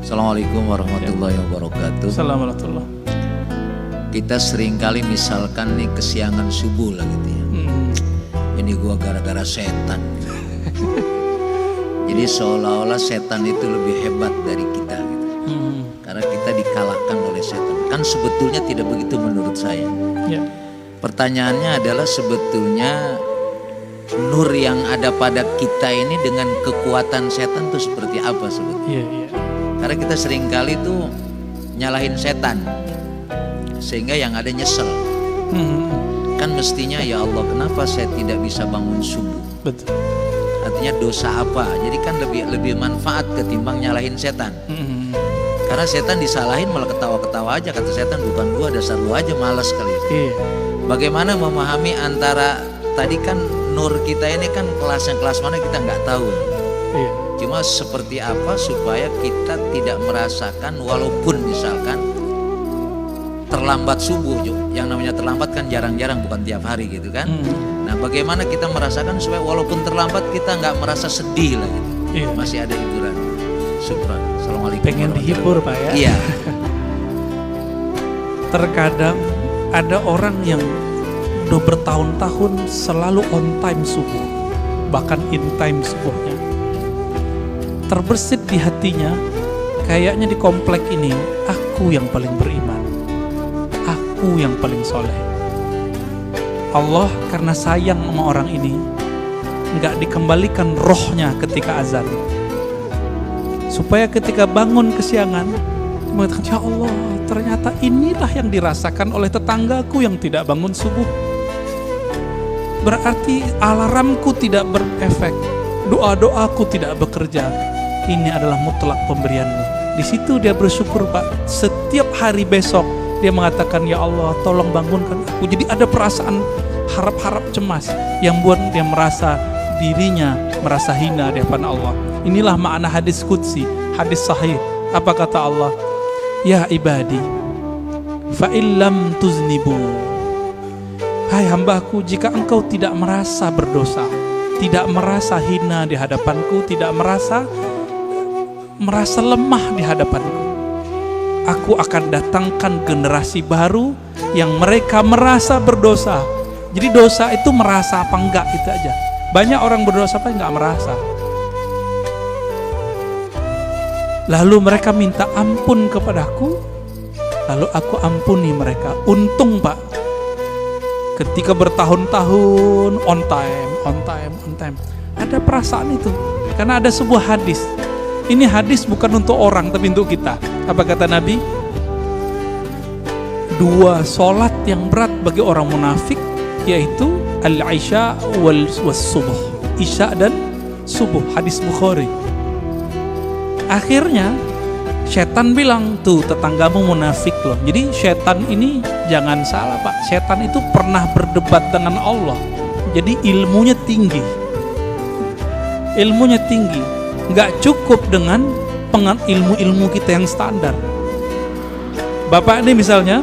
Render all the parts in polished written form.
Assalamualaikum warahmatullahi wabarakatuh. Assalamualaikum. Kita seringkali misalkan nih kesiangan subuh lah gitu ya. Ini gua gara-gara setan. Jadi seolah-olah setan itu lebih hebat dari kita gitu. Karena kita dikalahkan oleh setan. Kan sebetulnya tidak begitu menurut saya. Ya. Pertanyaannya adalah sebetulnya nur yang ada pada kita ini dengan kekuatan setan itu seperti apa sebetulnya? Iya. Karena kita seringkali tuh nyalahin setan sehingga yang ada nyesel. Kan mestinya ya Allah kenapa saya tidak bisa bangun subuh? Betul. Artinya dosa apa? Jadi kan lebih manfaat ketimbang nyalahin setan. Karena setan disalahin malah ketawa-ketawa aja, kata setan bukan gua, dasar lu aja malas kali. Iya. Bagaimana memahami antara tadi kan nur kita ini kan kelas mana kita nggak tahu. Iya. Cuma seperti apa supaya kita tidak merasakan walaupun misalkan terlambat subuh, yang namanya terlambat kan jarang-jarang bukan tiap hari gitu kan. Nah bagaimana kita merasakan supaya walaupun terlambat kita nggak merasa sedih lah gitu. Iya. Masih ada hiburan. Syukran. Assalamualaikum. Pengen dihibur Pak ya. Iya. Terkadang ada orang yang udah bertahun-tahun selalu on time subuh, bahkan in time subuhnya. Terbersit di hatinya, kayaknya di komplek ini aku yang paling beriman, aku yang paling soleh. Allah karena sayang sama orang ini nggak dikembalikan rohnya ketika azan, supaya ketika bangun kesiangan mengatakan, ya Allah ternyata inilah yang dirasakan oleh tetanggaku yang tidak bangun subuh. Berarti alarmku tidak berefek, doa-doaku tidak bekerja. Ini adalah mutlak pemberianmu. Di situ dia bersyukur Pak. Setiap hari besok dia mengatakan, ya Allah tolong bangunkan aku. Jadi ada perasaan harap-harap cemas yang buat dia merasa dirinya merasa hina di hadapan Allah. Inilah makna hadis qudsi, hadis sahih. Apa kata Allah? Ya ibadi, fa illam tuznibu. Hai hambaku, jika engkau tidak merasa berdosa, tidak merasa hina di hadapanku, tidak merasa lemah di hadapanku, aku akan datangkan generasi baru yang mereka merasa berdosa. Jadi dosa itu merasa apa enggak itu aja. Banyak orang berdosa apa enggak merasa. Lalu mereka minta ampun kepadaku, lalu aku ampuni mereka. Untung Pak, ketika bertahun-tahun on time, ada perasaan itu. Karena ada sebuah hadis. Ini hadis bukan untuk orang tapi untuk kita. Apa kata Nabi? 2 sholat yang berat bagi orang munafik, yaitu al-isya wal subuh. Isya dan subuh, hadis Bukhari. Akhirnya setan bilang, tuh tetanggamu munafik loh. Jadi setan ini jangan salah Pak, setan itu pernah berdebat dengan Allah. Jadi ilmunya tinggi. Nggak cukup dengan ilmu-ilmu kita yang standar. Bapak ini misalnya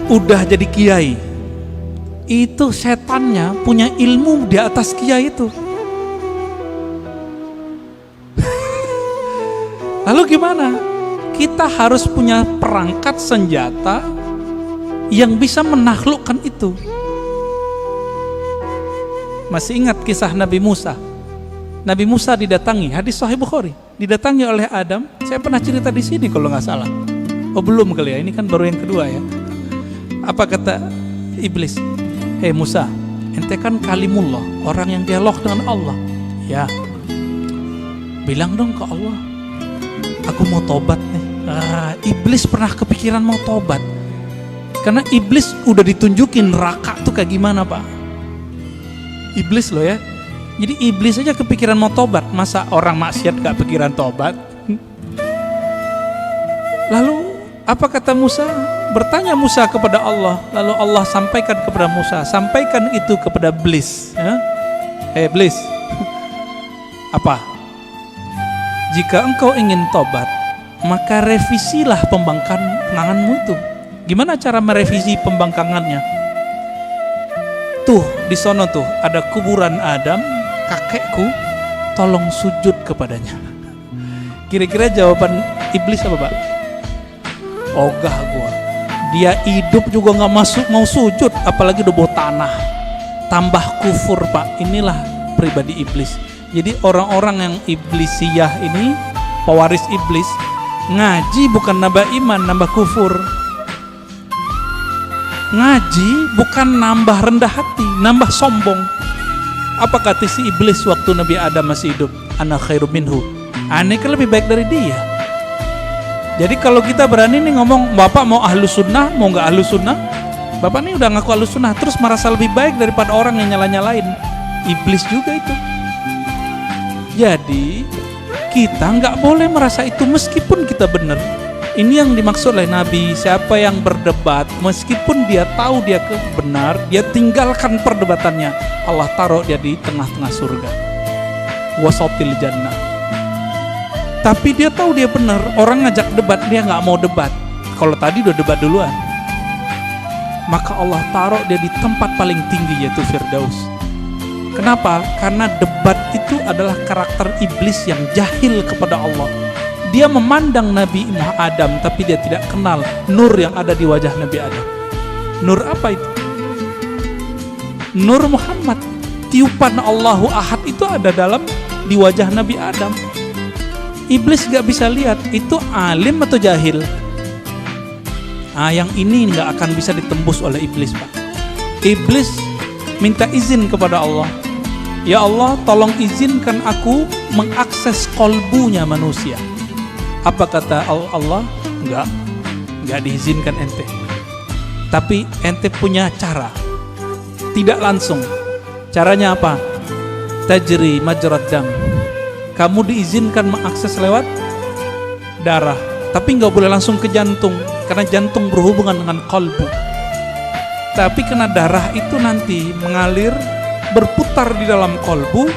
udah jadi kiai, itu setannya punya ilmu di atas kiai itu. Lalu gimana? Kita harus punya perangkat senjata yang bisa menaklukkan itu. Masih ingat kisah Nabi Musa? Nabi Musa didatangi, hadis Sahih Bukhari, didatangi oleh Adam. Saya pernah cerita di sini kalau nggak salah. Oh belum kali ya, ini kan baru yang kedua ya. Apa kata iblis? Hei Musa, ente kan kalimullah, orang yang dialog dengan Allah. Ya, bilang dong ke Allah, aku mau tobat nih. Iblis pernah kepikiran mau tobat, karena iblis udah ditunjukin neraka tuh kayak gimana Pak. Iblis loh ya. Jadi iblis aja kepikiran mau tobat, masa orang maksiat gak pikiran tobat? Lalu apa kata Musa? Bertanya Musa kepada Allah. Lalu Allah sampaikan kepada Musa, sampaikan itu kepada iblis ya? Iblis, apa? Jika engkau ingin tobat, maka revisilah pembangkanganmu itu. Gimana cara merevisi pembangkangannya? Tuh di sono tuh ada kuburan Adam, kakekku, tolong sujud kepadanya. Kira-kira jawaban iblis apa, Pak? Ogah gua. Dia hidup juga nggak masuk mau sujud, apalagi udah bawa tanah. Tambah kufur, Pak. Inilah pribadi iblis. Jadi orang-orang yang iblisiyah ini, pewaris iblis, ngaji bukan nambah iman, nambah kufur. Ngaji bukan nambah rendah hati, nambah sombong. Apa kata si iblis waktu Nabi Adam masih hidup? Ana khairum minhu. Aneh kan lebih baik dari dia. Jadi kalau kita berani nih ngomong, Bapak mau ahlus sunnah, mau nggak ahlus sunnah? Bapak nih udah ngaku ahlus sunnah, terus merasa lebih baik daripada orang yang nyala-nyalain. Iblis juga itu. Jadi kita nggak boleh merasa itu meskipun kita benar. Ini yang dimaksud oleh Nabi, siapa yang berdebat meskipun dia tahu dia benar, dia tinggalkan perdebatannya, Allah taruh dia di tengah-tengah surga, wasatil jannah. Tapi dia tahu dia benar, orang ngajak debat dia nggak mau debat. Kalau tadi udah debat duluan, maka Allah taruh dia di tempat paling tinggi, yaitu Firdaus. Kenapa? Karena debat itu adalah karakter iblis yang jahil kepada Allah. Dia memandang Nabi Adam, tapi dia tidak kenal nur yang ada di wajah Nabi Adam. Nur apa itu? Nur Muhammad. Tiupan Allahu Ahad itu ada di wajah Nabi Adam. Iblis gak bisa lihat itu alim atau jahil. Yang ini gak akan bisa ditembus oleh iblis, Pak. Iblis minta izin kepada Allah. Ya Allah, tolong izinkan aku mengakses kolbunya manusia. Apa kata Allah? Enggak diizinkan ente. Tapi ente punya cara. Tidak langsung. Caranya apa? Tajri majrad dam. Kamu diizinkan mengakses lewat darah, tapi nggak boleh langsung ke jantung, karena jantung berhubungan dengan kolbu. Tapi karena darah itu nanti mengalir, berputar di dalam kolbu.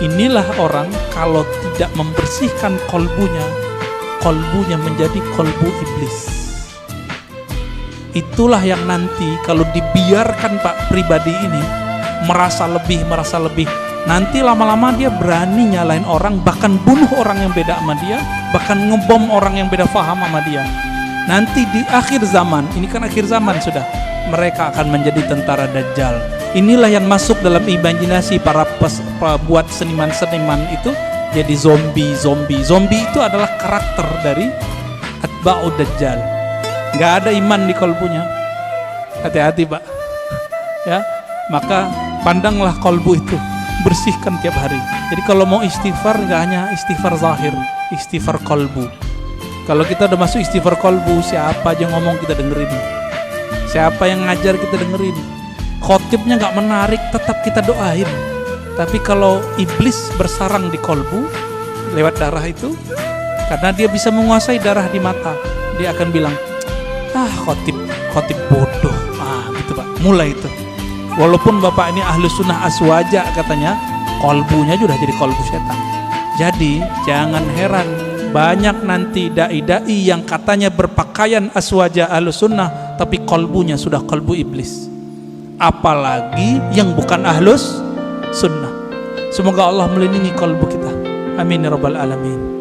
Inilah orang kalau tidak membersihkan kolbunya menjadi kolbu iblis. Itulah yang nanti kalau dibiarkan Pak pribadi ini merasa lebih, nanti lama-lama dia berani nyalain orang, bahkan bunuh orang yang beda sama dia, bahkan ngebom orang yang beda faham sama dia. Nanti di akhir zaman, ini kan akhir zaman sudah, mereka akan menjadi tentara Dajjal. Inilah yang masuk dalam imajinasi para buat seniman-seniman itu, jadi zombie. Zombie itu adalah karakter dari atba'ud Dajjal. Gak ada iman di kolbunya. Hati-hati, Pak. Ya, maka pandanglah kolbu itu, bersihkan tiap hari. Jadi kalau mau istighfar, gak hanya istighfar zahir, istighfar kolbu. Kalau kita udah masuk istighfar kolbu, siapa aja ngomong kita dengerin, siapa yang ngajar kita dengerin, khotibnya gak menarik tetap kita doain. Tapi kalau iblis bersarang di kolbu lewat darah itu, karena dia bisa menguasai darah di mata, dia akan bilang, khotib bodoh, gitu Pak. Mulai itu. Walaupun Bapak ini ahlu sunnah aswaja katanya, kolbunya sudah jadi kolbu setan. Jadi jangan heran banyak nanti dai-dai yang katanya berpakaian aswaja ahlu sunnah, tapi kolbunya sudah kolbu iblis. Apalagi yang bukan ahlus sunnah. Semoga Allah melindungi kolbu kita. Amin ya rabbal alamin.